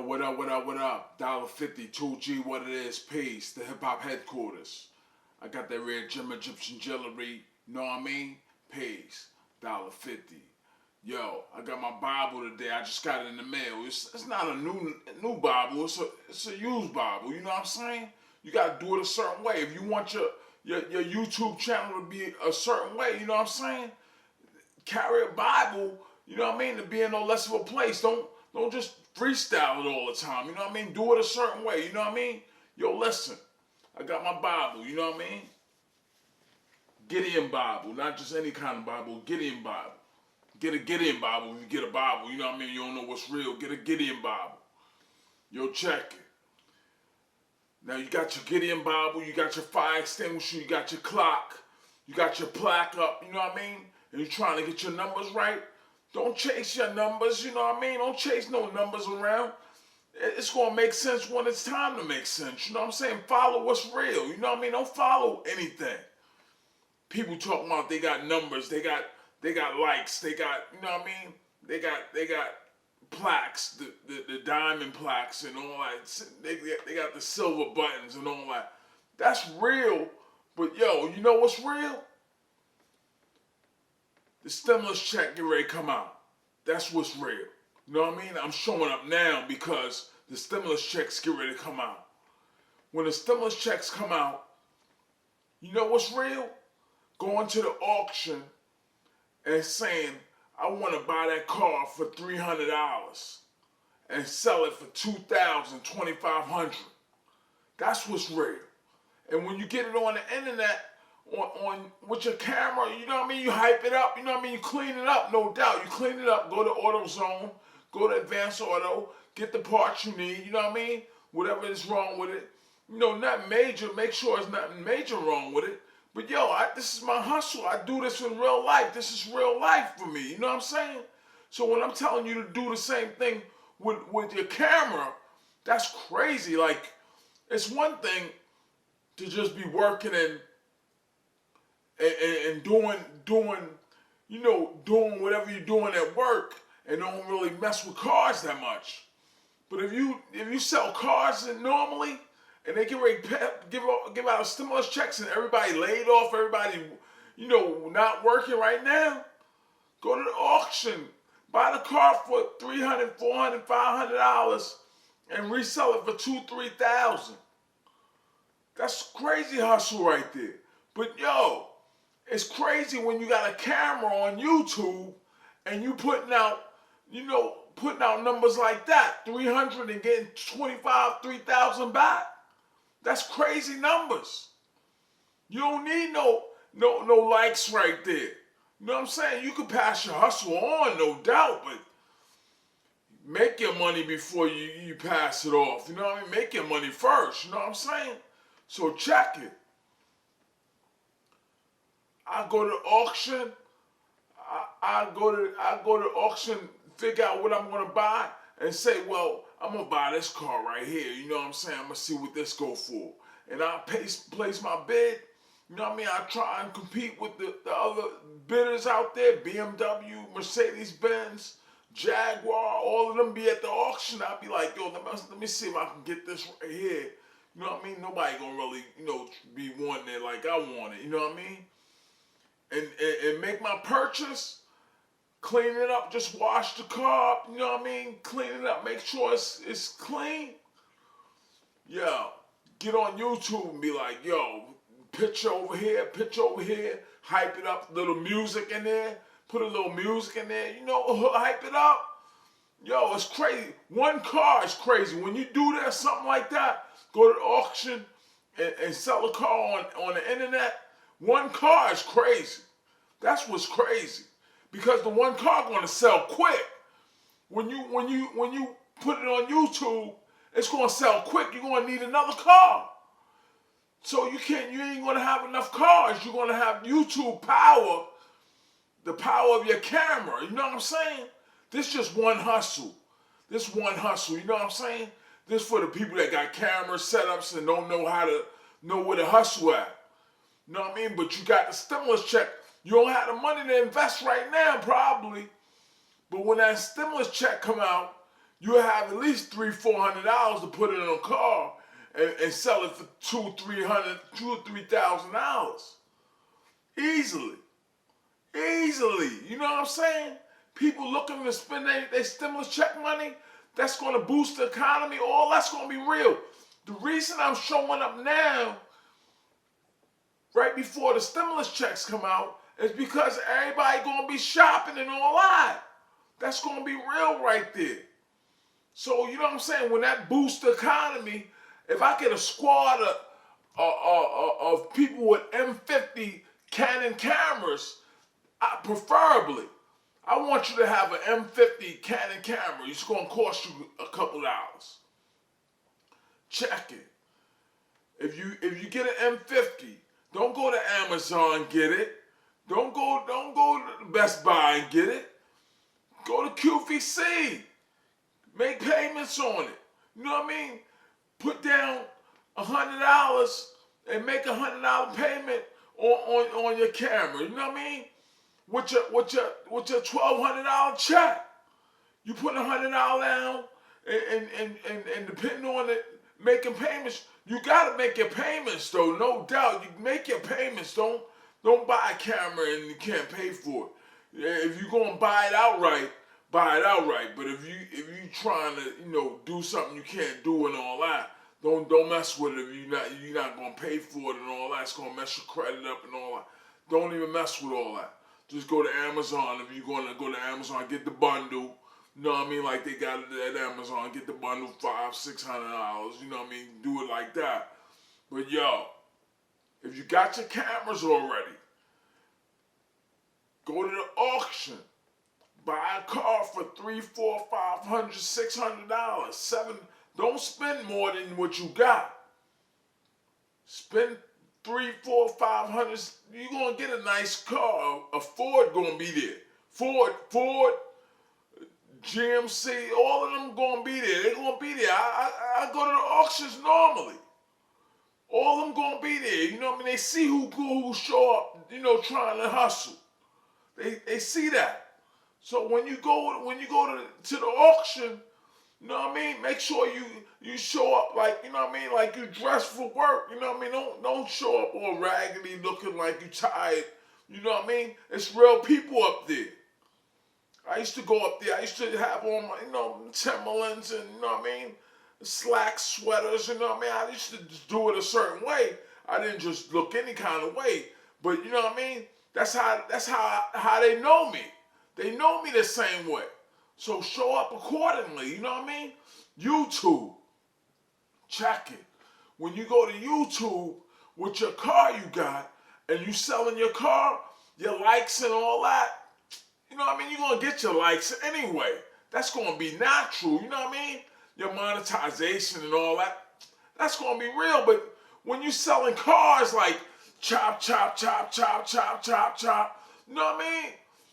what up, what up, what up? Dolla50, 2G, what it is, peace, the hip hop headquarters. I got that red gem Egyptian jewelry, know what I mean? Peace, Dolla50. Yo, I got my Bible today, I just got it in the mail. It's not a new Bible, it's a used Bible, you know what I'm saying? You gotta do it a certain way. If you want your YouTube channel to be a certain way, you know what I'm saying? Carry a Bible, you know what I mean, to be in no less of a place. Don't just freestyle it all the time, you know what I mean? Do it a certain way, you know what I mean? Yo, listen, I got my Bible, you know what I mean? Gideon Bible, not just any kind of Bible, Gideon Bible. Get a Gideon Bible if you get a Bible, you know what I mean? You don't know what's real, get a Gideon Bible. Yo, check it. Now you got your Gideon Bible, you got your fire extinguisher, you got your clock, you got your plaque up, you know what I mean? And you're trying to get your numbers right. Don't chase your numbers, you know what I mean? Don't chase no numbers around. It's going to make sense when it's time to make sense, you know what I'm saying? Follow what's real, you know what I mean? Don't follow anything. People talking about they got numbers, they got likes, they got, you know what I mean? They got plaques, the diamond plaques and all that. They got the silver buttons and all that. That's real, but yo, you know what's real? The stimulus check get ready to come out. That's what's real. You know what I mean? I'm showing up now because the stimulus checks get ready to come out. When the stimulus checks come out, you know what's real? Going to the auction and saying, I want to buy that car for $300 and sell it for $2,000, $2,500. That's what's real. And when you get it on the internet, on with your camera, you know what I mean? You hype it up, you know what I mean? You clean it up, no doubt. You clean it up, go to AutoZone, go to Advanced Auto, get the parts you need, you know what I mean? Whatever is wrong with it. You know, not major, make sure there's nothing major wrong with it. But yo, this is my hustle. I do this in real life. This is real life for me, you know what I'm saying? So when I'm telling you to do the same thing with your camera, that's crazy. Like, it's one thing to just be working and doing you know, doing whatever you're doing at work and don't really mess with cars that much. But if you sell cars normally and they get ready to give out stimulus checks and everybody laid off, everybody, you know, not working right now, go to the auction, buy the car for $300, $400, $500 and resell it for $2,000, $3,000. That's crazy hustle right there. But yo, it's crazy when you got a camera on YouTube and you putting out numbers like that, 300 and getting 25, 3,000 back. That's crazy numbers. You don't need no likes right there. You know what I'm saying? You can pass your hustle on, no doubt, but make your money before you pass it off. You know what I mean? Make your money first. You know what I'm saying? So check it. I go to the auction. I go to auction, figure out what I'm gonna buy, and say, well, I'm gonna buy this car right here. You know what I'm saying? I'm gonna see what this go for, and I place my bid. You know what I mean? I try and compete with the other bidders out there, BMW, Mercedes-Benz, Jaguar, all of them be at the auction. I'll be like, yo, let me see if I can get this right here. You know what I mean? Nobody gonna really, you know, be wanting it like I want it. You know what I mean? And make my purchase, clean it up, just wash the car up, you know what I mean? Clean it up, make sure it's clean. Yo, get on YouTube and be like, yo, picture over here, hype it up, little music in there, put a little music in there, you know, hype it up. Yo, it's crazy. One car is crazy. When you do that, something like that, go to the auction and sell a car on the internet, one car is crazy. That's what's crazy. Because the one car gonna sell quick. When you put it on YouTube, it's gonna sell quick. You're gonna need another car. So you ain't gonna have enough cars. You're gonna have YouTube power, the power of your camera. You know what I'm saying? This just one hustle. This one hustle. You know what I'm saying? This for the people that got camera setups and don't know where to hustle at. You know what I mean? But you got the stimulus check. You don't have the money to invest right now, probably. But when that stimulus check come out, you have at least $300-400 to put it in a car and sell it for $2,000-3,000 easily. Easily. You know what I'm saying? People looking to spend their stimulus check money, that's going to boost the economy. All that's going to be real. The reason I'm showing up now, right before the stimulus checks come out, is because everybody going to be shopping and all that. That's going to be real right there. So, you know what I'm saying? When that boosts the economy, if I get a squad of people with M50 Canon cameras, preferably, I want you to have an M50 Canon camera. It's going to cost you a couple dollars. Check it. If you get an M50, don't go to Amazon and get it. Don't go to Best Buy and get it. Go to QVC. Make payments on it. You know what I mean? Put down $100 and make a $100 payment on your camera. You know what I mean? With your $1,200 check, you put $100 down, and depending on it, making payments. You gotta make your payments though, no doubt. You make your payments. Don't buy a camera and you can't pay for it. If you're gonna buy it outright, buy it outright. But if you trying to do something you can't do and all that, don't mess with it. If you're not gonna pay for it and all that, it's gonna mess your credit up and all that. Don't even mess with all that. Just go to Amazon. If you're gonna go to Amazon, get the bundle. You know what I mean? Like they got it at Amazon. Get the bundle $500-600. You know what I mean? Do it like that. But yo, if you got your cameras already, go to the auction. Buy a car for $300, $400, $500, $600, $700. Don't spend more than what you got. Spend $300, $400, $500. You're gonna get a nice car. A Ford gonna be there. Ford, GMC, all of them gonna be there. They're gonna be there. I go to the auctions normally. All of them gonna be there. You know what I mean? They see who show up, trying to hustle. They see that. So when you go to the auction, you know what I mean? Make sure you show up like, you know what I mean? Like you dress for work. You know what I mean? Don't show up all raggedy looking like you tired. You know what I mean? It's real people up there. I used to go up there. I used to have on my, Timberlands and, you know what I mean, slack sweaters, you know what I mean? I used to just do it a certain way. I didn't just look any kind of way. But, you know what I mean? That's how they know me. They know me the same way. So show up accordingly, you know what I mean? YouTube. Check it. When you go to YouTube with your car you got and you selling your car, your likes and all that, you know what I mean? You're going to get your likes anyway. That's going to be natural, you know what I mean? Your monetization and all that, that's going to be real. But when you're selling cars like chop, chop, chop, chop, chop, chop, chop, you know what I mean?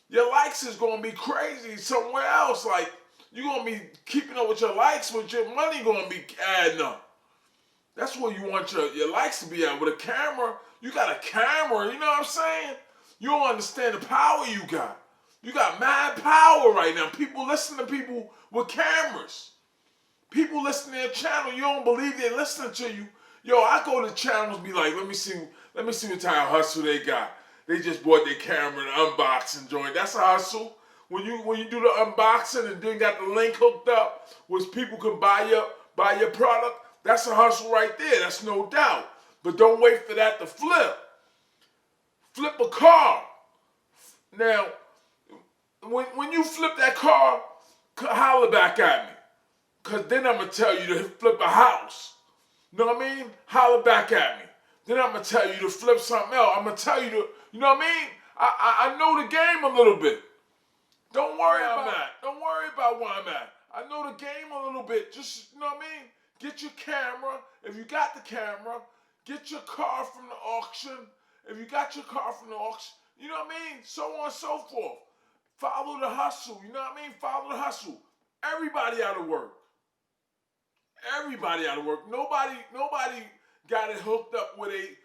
Your likes is going to be crazy somewhere else. Like, you're going to be keeping up with your likes, but your money going to be adding up. That's where you want your likes to be at. With a camera, you got a camera, you know what I'm saying? You don't understand the power you got. You got mad power right now. People listen to people with cameras. People listen to their channel. You don't believe they're listening to you. Yo, I go to channels and be like, let me see what type of hustle they got. They just bought their camera and unboxing joint. That's a hustle. When you do the unboxing and then got the link hooked up, which people can buy your product, that's a hustle right there. That's no doubt. But don't wait for that to flip. Flip a car. Now, when you flip that car, holler back at me. Because then I'm going to tell you to flip a house. You know what I mean? Holler back at me. Then I'm going to tell you to flip something else. I'm going to tell you to, you know what I mean? I know the game a little bit. Don't worry about that. Don't worry about where I'm at. I know the game a little bit. Just, you know what I mean? Get your camera. If you got the camera, get your car from the auction. If you got your car from the auction, you know what I mean? So on and so forth. Follow the hustle. You know what I mean? Follow the hustle. Everybody out of work. Everybody out of work. Nobody got it hooked up where they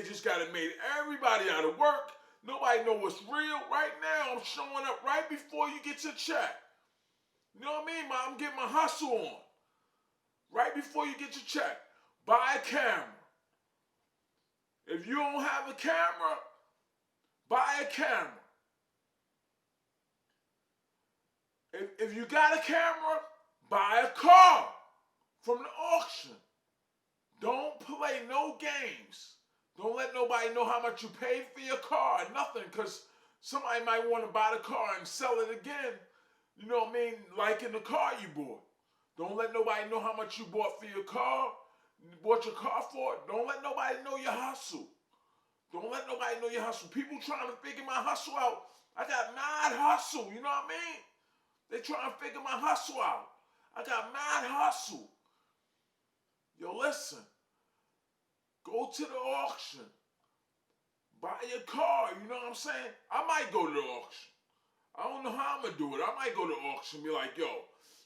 just got it made. Everybody out of work. Nobody know what's real. Right now, I'm showing up right before you get your check. You know what I mean? I'm getting my hustle on. Right before you get your check, buy a camera. If you don't have a camera, buy a camera. If you got a camera, buy a car from the auction. Don't play no games. Don't let nobody know how much you paid for your car or nothing, because somebody might want to buy the car and sell it again. You know what I mean? Like in the car you bought. Don't let nobody know how much you bought for your car, bought your car for. Don't let nobody know your hustle. Don't let nobody know your hustle. People trying to figure my hustle out. I got mad hustle, you know what I mean? They trying to figure my hustle out. I got mad hustle. Yo, listen. Go to the auction. Buy your car, you know what I'm saying? I might go to the auction. I don't know how I'm going to do it. I might go to the auction and be like, yo,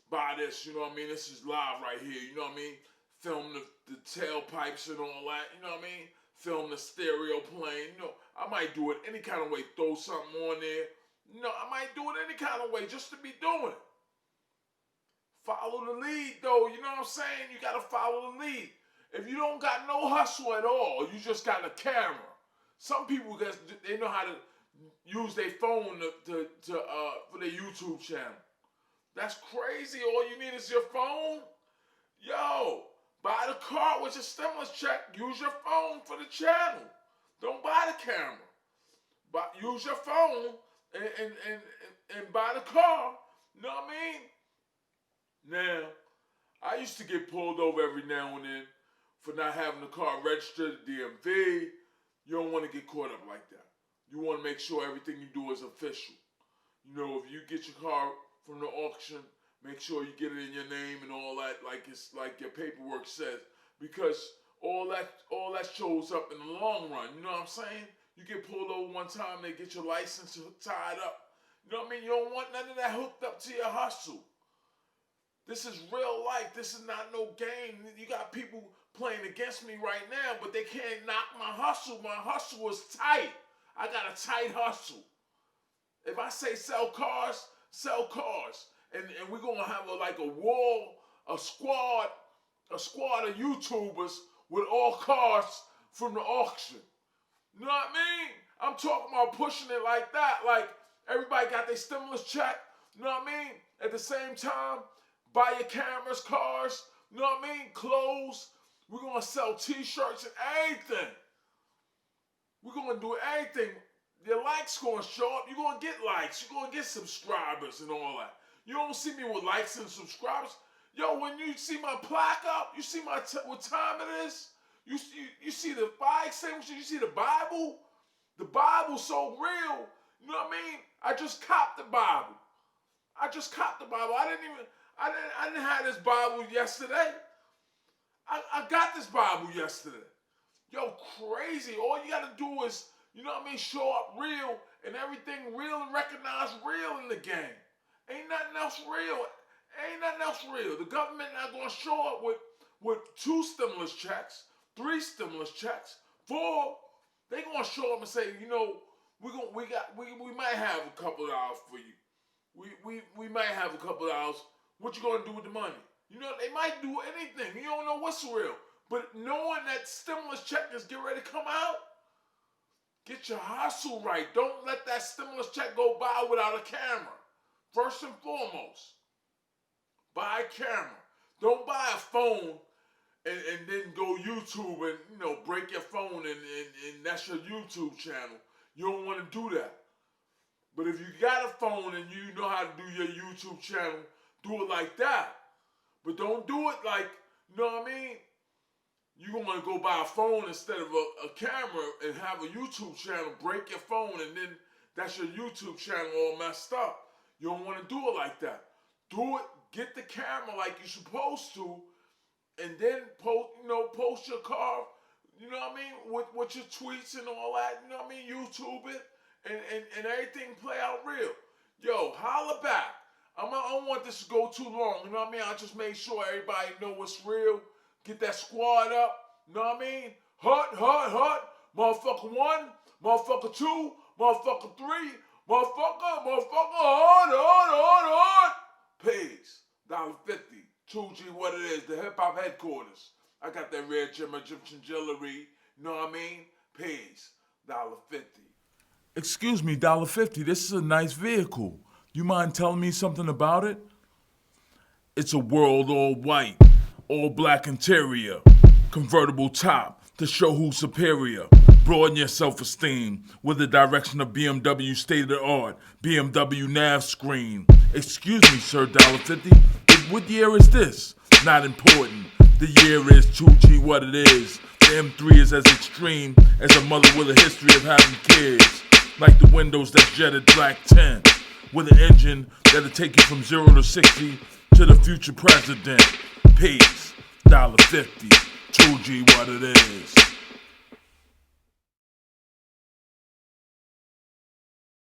buy this, you know what I mean? This is live right here, you know what I mean? Film the tailpipes and all that, you know what I mean? Film the stereo playing, you know. I might do it any kind of way, throw something on there. You know, I might do it any kind of way just to be doing it. Follow the lead, though, you know what I'm saying? You got to follow the lead. If you don't got no hustle at all, you just got a camera. Some people, they know how to use their phone for their YouTube channel. That's crazy. All you need is your phone. Yo, buy the car with your stimulus check. Use your phone for the channel. Don't buy the camera. But use your phone and buy the car. You know what I mean? Now, I used to get pulled over every now and then for not having the car registered at DMV. You don't want to get caught up like that. You want to make sure everything you do is official. You know, if you get your car from the auction, make sure you get it in your name and all that, like it's like your paperwork says, because all that shows up in the long run. You know what I'm saying? You get pulled over one time, they get your license tied up. You know what I mean? You don't want none of that hooked up to your hustle. This is real life. This is not no game. You got people playing against me right now, but they can't knock my hustle. My hustle is tight. I got a tight hustle. If I say sell cars, sell cars. And we're going to have a squad of YouTubers with all cars from the auction. You know what I mean? I'm talking about pushing it like that. Like, everybody got their stimulus check. You know what I mean? At the same time, buy your cameras, cars. You know what I mean? Clothes. We're going to sell t-shirts and everything. We're going to do everything. Your likes going to show up. You're going to get likes. You're going to get subscribers and all that. You don't see me with likes and subscribers. Yo, when you see my plaque up, you see what time it is. You see the fire extinguisher. You see the Bible. The Bible's so real. You know what I mean? I just copped the Bible. I didn't have this Bible yesterday. I got this Bible yesterday. Yo, crazy. All you got to do is, you know what I mean, show up real and everything real and recognize real in the game. Ain't nothing else real. Ain't nothing else real. The government not going to show up with 2 stimulus checks, 3 stimulus checks, 4. They going to show up and say, you know, we might have a couple of hours for you. We might have a couple of hours. What you going to do with the money? You know, they might do anything. You don't know what's real. But knowing that stimulus check is getting ready to come out, get your hustle right. Don't let that stimulus check go by without a camera. First and foremost, buy a camera. Don't buy a phone and then go YouTube and, you know, break your phone and that's your YouTube channel. You don't want to do that. But if you got a phone and you know how to do your YouTube channel, do it like that. But don't do it like, you know what I mean? You're going to go buy a phone instead of a camera and have a YouTube channel, break your phone, and then that's your YouTube channel all messed up. You don't want to do it like that. Do it, get the camera like you're supposed to, and then post your car, you know what I mean, with your tweets and all that, you know what I mean, YouTube it, and everything play out real. Yo, holla back. I don't want this to go too long, you know what I mean? I just make sure everybody know what's real. Get that squad up, you know what I mean? Hut. Motherfucker 1, motherfucker 2, motherfucker 3, motherfucker, hard. Peace. $50. 2G, what it is, the hip hop headquarters. I got that red gem Egyptian jewelry. You know what I mean? Peace. $50. Excuse me, $50. This is a nice vehicle. You mind telling me something about it? It's a world all white, all black interior, convertible top to show who's superior. Broaden your self-esteem with the direction of BMW state-of-the-art BMW nav screen. Excuse me, sir, $50. But what year is this? Not important. The year is 2G what it is. The M3 is as extreme as a mother with a history of having kids. Like the windows that jetted black tint. With an engine that'll take you from 0 to 60 to the future president. Peace. $50. 2G what it is.